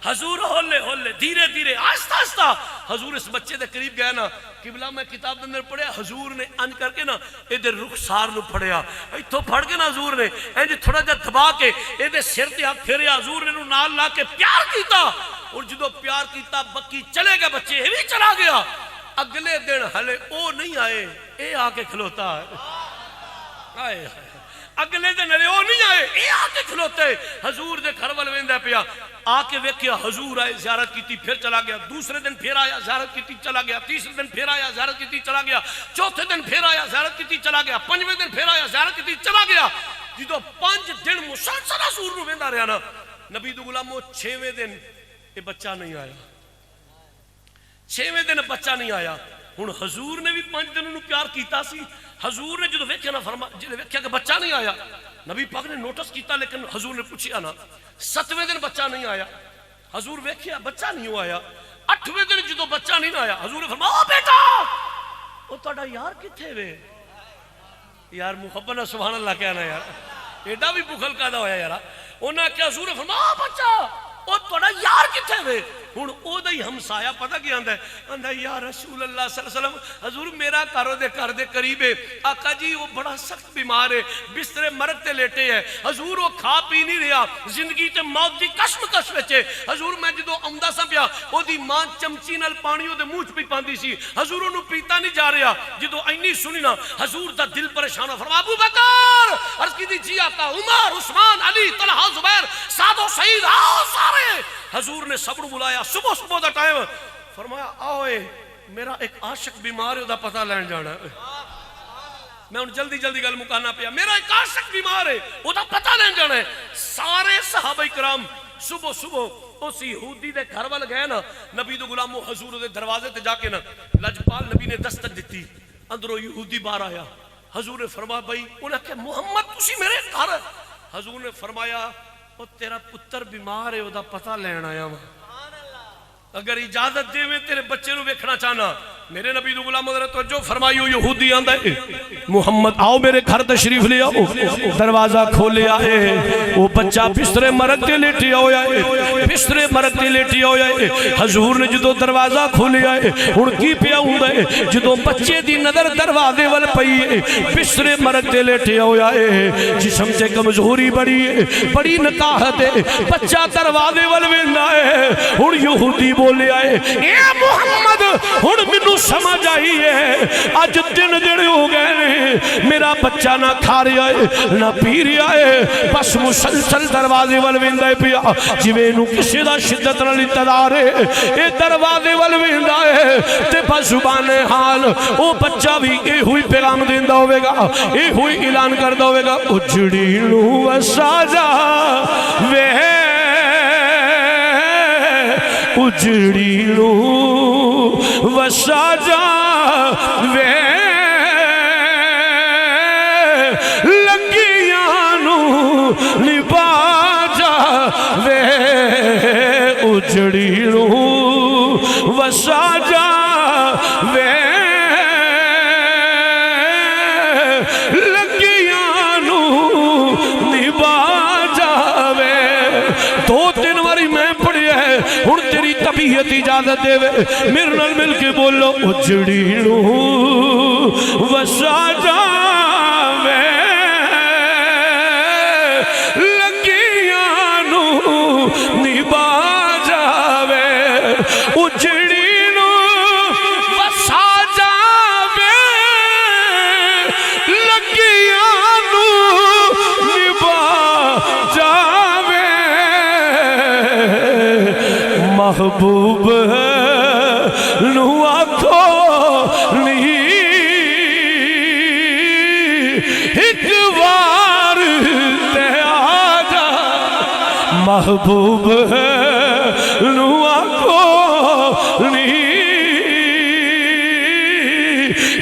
S1: حضور ہولے ہولے دھیرے دھیرے آہستہ آہستہ حضور اس بچے دے قریب گیا نا قبلہ میں کتاب دے اندر پڑھیا حضور نے انج کر کے نا ادھر رخسار نو پڑھیا ایتھوں پھڑ کے نا حضور نے انج تھوڑا جا دبا کے ادھر سر تے ہاتھ پھیریا حضور نے نال لا کے پیار کیتا اور جدو پیار کیتا بکی چلے گئے بچے یہ بھی چلا گیا اگلے دن ہلے او نہیں آئے اے آ کے کھلوتا ہے اگلے دن وہ نہیں آئے، یہ آ کے کھلوتے حضور دے گھر ول ویندا پیا، آ کے ویکھیا حضور آئے، زیارت کیتی پھر چلا گیا، دوسرے دن پھر آیا زیارت کیتی چلا گیا، تیسرے دن پھر آیا زیارت کیتی چلا گیا، چوتھے دن پھر آیا زیارت کیتی چلا گیا، پنجویں دن پھر آیا زیارت کیتی چلا گیا۔ جدو 5 دن مسلسل حضور نو ویندا رہیا نا، نبی دے غلامو 6ویں دن یہ بچہ نہیں آیا، 6ویں دن بچہ نہیں آیا۔ ہن حضور نے بھی 5 دن انہوں پیار کیتا سی، حضور نے جدو ویکھیا نا جدو ویکھیا کہ بچہ نہیں آیا، نبی پاک نے نوٹس کیتا، لیکن حضور نے پوچھیا نا 7ویں دن بچہ نہیں آیا، حضور ویکھیا بچہ نہیں آیا، 8ویں دن جدو بچہ نہیں آیا، حضور نے فرمایا او بیٹا او تہاڈا یار کتھے وے؟ یار محبت نہ سبحان اللہ کہنا یار، ایڈا بھی بخل کادا ہویا یار۔ انہاں کہ حضور نے فرمایا بچہ او تہاڈا یار کتھے وے؟ ہن او دا ہی ہمسایا پتہ کی آندا ہے، آندا یا رسول اللہ صلی اللہ علیہ وسلم حضور میرا گھر دے قریب ہے، آقا جی وہ بڑا سخت بیمار ہے، بسترے مرگ تے لیٹے ہے، حضور وہ کھا پی نہیں رہا، زندگی تے موت دی کشمکش وچ ہے۔ حضور میں جدوں آوندا سا پیا او دی ماں چمچی نال پانی او دے منہ وچ پی پاندی سی، حضور اونوں پیتا نہیں جا رہا۔ جدوں اینی سنی نا حضور دا دل پریشان ہو، فرمایا ابو بکر، عرض کی دی جی آقا، عمر، عثمان، علی، طلحہ، زبیر، سعد و سعید آؤ سارے۔ حضور نے سب کو بلایا، صبح دا ٹائم، فرمایا آؤے میرا ایک عاشق بیمار ہے، دا پتہ لین جانا ہے۔ میں ان جلدی گل مکانا پیا، میرا ایک عاشق بیمار ہے، وہ دا پتہ لین جانا ہے۔ سارے صحابہ کرام صبح اس یہودی دے گھر وال گئے نا، نبی دے غلامو حضور دے دروازے تے جا کے نا لجپال نبی نے دستک دیتی، اندروں یہودی باہر آیا۔ حضور نے فرمایا بھائی، انہیں کہا محمد تسی میرے گھر؟ حضور نے فرمایا او تیرا پتر بیمار ہے، او دا پتہ لین آیا ہوں، اگر اجازت دے میں تیرے بچے نو ویکھنا چاہنا۔ میرے نبی دو غلام حضرت توجہ فرمائیو، یہودی آندا ہے محمد آؤ میرے گھر تشریف لے آؤ، دروازہ کھولے آئے، وہ بچہ بسترے مرگ تے لیٹی ہویا ہے، بسترے مرگ تے لیٹی ہویا ہے۔ حضور نے جدو دروازہ کھولے آئے، ہن کی پیا ہوندا ہے، جدو بچے دی نظر دروازے ول پئی ہے، بسترے مرگ تے لیٹی ہویا ہے، جسم تے کمزوری بڑی ہے، بڑی نکاہت ہے، بچہ دروازے ول ویندا ہے۔ ہن یہودی بولے آئے اے محمد، ہن مینوں سمجھ آئی ہے، اج دن جڑے ہو گئے نے، میرا بچہ نہ کھا رہا ہے نہ پی رہا ہے، بس مسلسل دروازے ول ویندا ہے پیا، جویں نوں کسے دا شدت نال انتظار ہے، اے دروازے ول ویندا ہے تے بس زبان حال او بچہ بھی اے ہوئی پیغام دیندا ہوے گا، اے ہوئی اعلان کردا ہوے گا، اجڑی نوں وسا جا وے اجڑی نو وسا جا وے لنگیاں نو نبا جا وے اجڑی نو وسا جا وے لنگیاں نو نبا جا وے۔ 2-3 باری میں پڑھی ہے، ہن تیری طبیعت اجازت دے وے، میرے نال مل کے بولو اجڑی نو وسا جا وے لنگیاں نو نبا جا وے اجڑی نو وسا جا وے لنگیاں نو نبا جا وے۔ محبوب نو آکھو نہیں ایک بار تے آجا، محبوب نو آکھو نہیں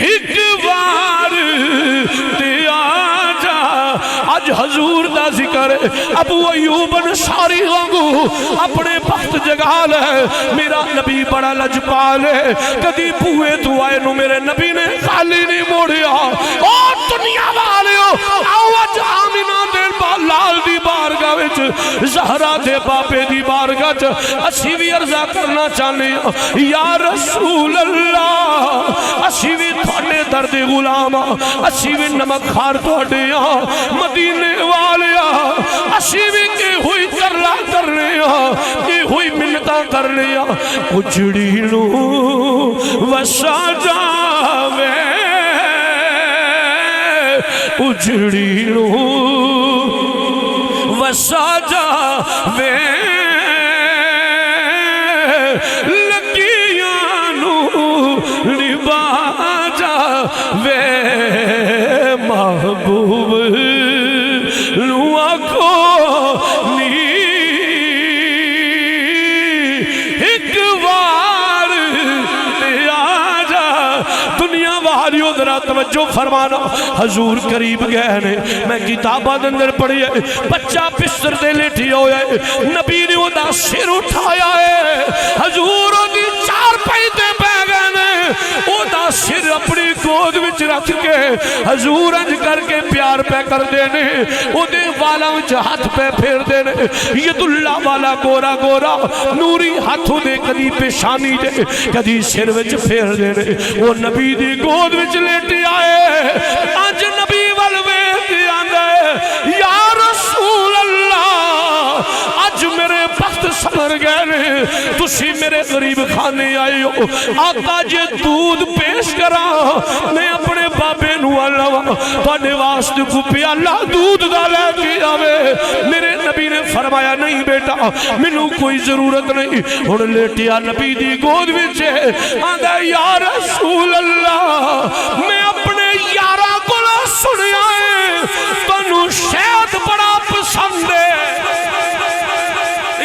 S1: ایک بار تے آجا۔ آج حضور دا ذکر ابو ایوب انصاری وانگو اپنے وقت جگا لے، میرا نبی بڑا لجپال ہے، کدی بوئے تو آئے نو میرے نبی نے خالی نہیں موڑیا۔ او دنیا والیو آؤ اج آمینہ دے لال دی بارگاہ وچ، زہرا دے باپے دی بارگاہ وچ اسی بھی عرضہ کرنا چاہنے یا رسول اللہ، اسی بھی تھوڑے درد غلام، اسی بھی نمک خار تھوڑے مدینے والیا، اسی بھی کی ہوئی کرلا کرنے کی ہوئی منتاں کرنے اجڑی نو وسا جا وے اجڑی نو وسا جاوے لگیاں نو نبھا جاوے محبوب نو آکھو نی ایک بار آ جا دنیا واریوں ذرا توجہ فرمانا حضور قریب گئے نے میں کتابہ اندر پڑھی ہے بچہ بستر دے لیٹی ہویا ہے نبی نے وہ دا سر اٹھایا ہے حضور دی چار پہیتے پہ گئے نے وہ دا سر اپنی گود وچ رکھ کے حضور انج کر کے پیار پہ کر دینے وہ دے والا وچ ہاتھ پہ پھیر دینے ید اللہ والا گورا گورا نوری ہاتھوں دے کدی پیشانی دے کدی سر وچ پھیر دینے وہ نبی دی گود وچ لیٹی آئے آج نبی والوے دی آندے یا رسول اللہ آج میرے بخت سمر گئے نے تسی میرے غریب خانے آئے ہو آقا جے دودھ پیش کرا میں اپنے بابے نو اللہ تواڈے واسطے کو پیالہ دودھ دا لے کے آوے میرے نبی نے فرمایا نہیں بیٹا مینوں کوئی ضرورت نہیں ہن لیٹیا نبی دی گود وچ آندا یا رسول اللہ میں اپنے یاراں کولوں سنیا ہے تانوں شاید بڑا پسند ہے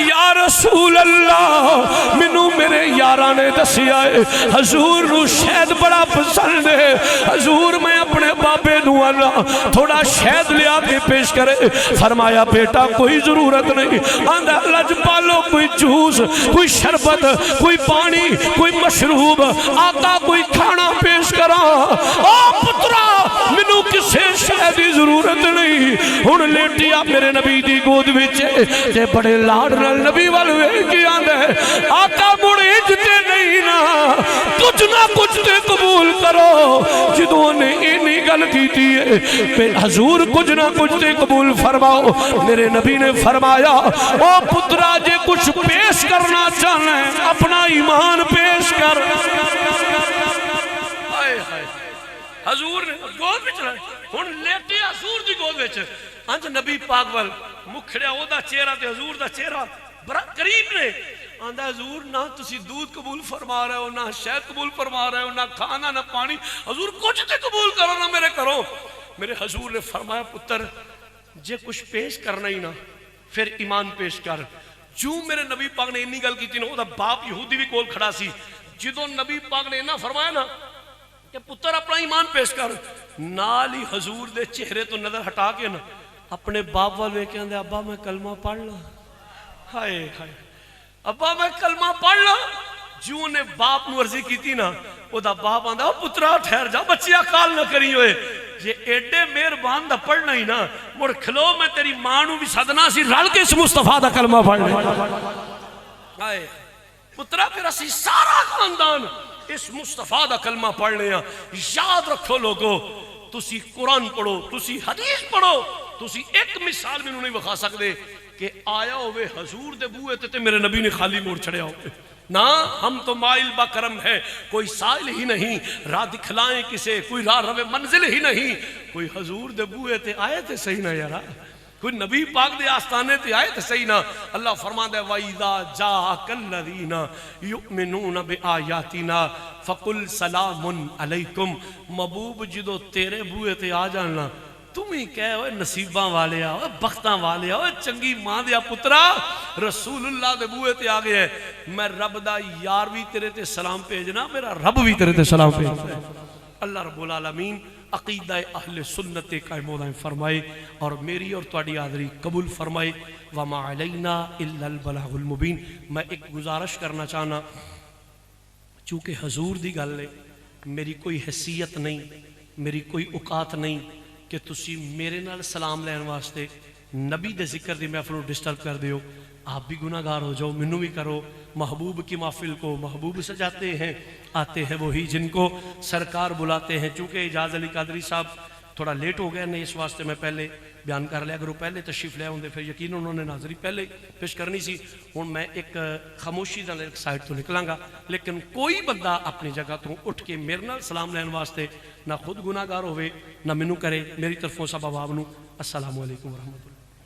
S1: یا رسول اللہ منو میرے یاراں نے دسیا ہے حضور نو شہد بڑا پسند ہے حضور میں اپنے بابے نو اللہ تھوڑا شہد لیا کے پیش کرے فرمایا بیٹا کوئی ضرورت نہیں آندھا لج پالو کوئی جوس کوئی شربت کوئی پانی کوئی مشروب آقا کوئی کھانا پیش کرا او پترا منو کسے شہد دی ضرورت نہیں ہن لیٹیا میرے نبی دی گود وچ تے بڑے لاڑ نبی والوے کی آندھے آقا مڑے جتے نہیں نا کچھ نہ کچھ تے قبول کرو جدوں نے اینی گل کیتی ہے پھر حضور کچھ نہ کچھ تے قبول فرماؤ میرے نبی نے فرمایا او پترا جے کچھ پیش کرنا چاہنا ہے اپنا ایمان پیش کر حضور نے گود وچ رہے ہن لیٹے حضور دی گود وچ انج نبی پاک وال مکھڑیا او دا چہرہ تے حضور دا چہرہ بڑا قریب نے آندہ حضور نہ تسی دودھ قبول فرما رہے ہو نہ شہد قبول فرما رہے ہو نہ کھانا نہ پانی حضور کچھ تے قبول کرو نہ میرے کرو میرے حضور نے فرمایا پتر جے کچھ پیش کرنا ہی نہ پھر ایمان پیش کر جو میرے نبی پاک نے انی گل کی تھی نا وہ دا باپ یہودی بھی کول کھڑا سی جدوں نبی پاک نے انہا فرمایا نا کہ پتر اپنا ایمان پیش کر نالی حضور دے چہرے تو نظر ہٹا کے نا اپنے باپ والے کے اندے ابا میں کلمہ پڑھ لا ہائے ہائے ابا میں کلمہ پڑھ لا جو نے باپ نو عرضی کی تھی نا وہ دا باپ آندہ پترا ٹھہر جا بچیا کال نہ کری ہوئے یہ ایڈے مہربان دا پڑھنا ہی نا مڑ کھلو میں تیری ماں نو بھی صدنا سی رل کے اس مصطفیٰ دا کلمہ پڑھ لے پترا پھر اسی سارا خاندان اس مصطفیٰ دا کلمہ پڑھ لیا یاد رکھو لوگو تسی قرآن پڑھو تسی حدیث پڑھو تسی ایک مثال میں نہیں بخا سکتے کہ آیا ہوئے حضور دے بوئے تے میرے نبی نے خالی موڑ چھڑیا ہوئے نا ہم تو مائل با کرم ہے کوئی سائل ہی نہیں راہ دکھلائیں کسے کوئی راہ روے منزل ہی نہیں کوئی حضور دے بوئے تے آئے تے صحیح نہ یارا کوئی نبی پاک دے آستانے تے آئے تے صحیح نہ اللہ فرما دے وَإِذَا جَاءَكَ الَّذِينَ يُؤْمِنُونَ بِآيَاتِنَا فَقُلْ سَلَامٌ عَلَيْكُمْ محبوب جدو تیرے بوئے تے آ جاننا تم ہی کہے ہوئے نصیباں والے آؤ بختاں والے آؤ چنگی ماں دیا پترا رسول اللہ دے بوئے تے آگے ہے میں رب دا یار بھی تیرے تے سلام پیجنا میرا رب بھی تیرے تے سلام پیجنا اللہ رب العالمین عقیدہ اہل سنت قائم دائم فرمائے اور میری اور تواڈی حاضری قبول فرمائے وما علینا الا البلاغ المبین میں ایک گزارش کرنا چاہنا چونکہ حضور دی گل ہے میری کوئی حیثیت نہیں میری کوئی اوقات نہیں کہ تسی میرے نال سلام لین واسطے نبی دے ذکر دی محفل کو ڈسٹرب کر دیو آپ بھی گناہگار ہو جاؤ منو بھی کرو محبوب کی محفل کو محبوب سجاتے ہیں آتے ہیں وہی جن کو سرکار بلاتے ہیں چونکہ اجاز علی قادری صاحب تھوڑا لیٹ ہو گیا نہیں، اس واسطے میں پہلے بیان کر لیا، اگر وہ پہلے تشریف لے ہوندے پھر یقین انہوں نے ناظری پہلے پیش کرنی سی۔ ہوں میں ایک خاموشی نال ایک سائڈ تو نکلاں گا، لیکن کوئی بندہ اپنی جگہ تو اٹھ کے میرے نال سلام لین واسطے نہ خود گناہ گار ہوئے نہ مینوں کرے، میری طرفوں سب عوام نو السلام علیکم ورحمۃ اللہ۔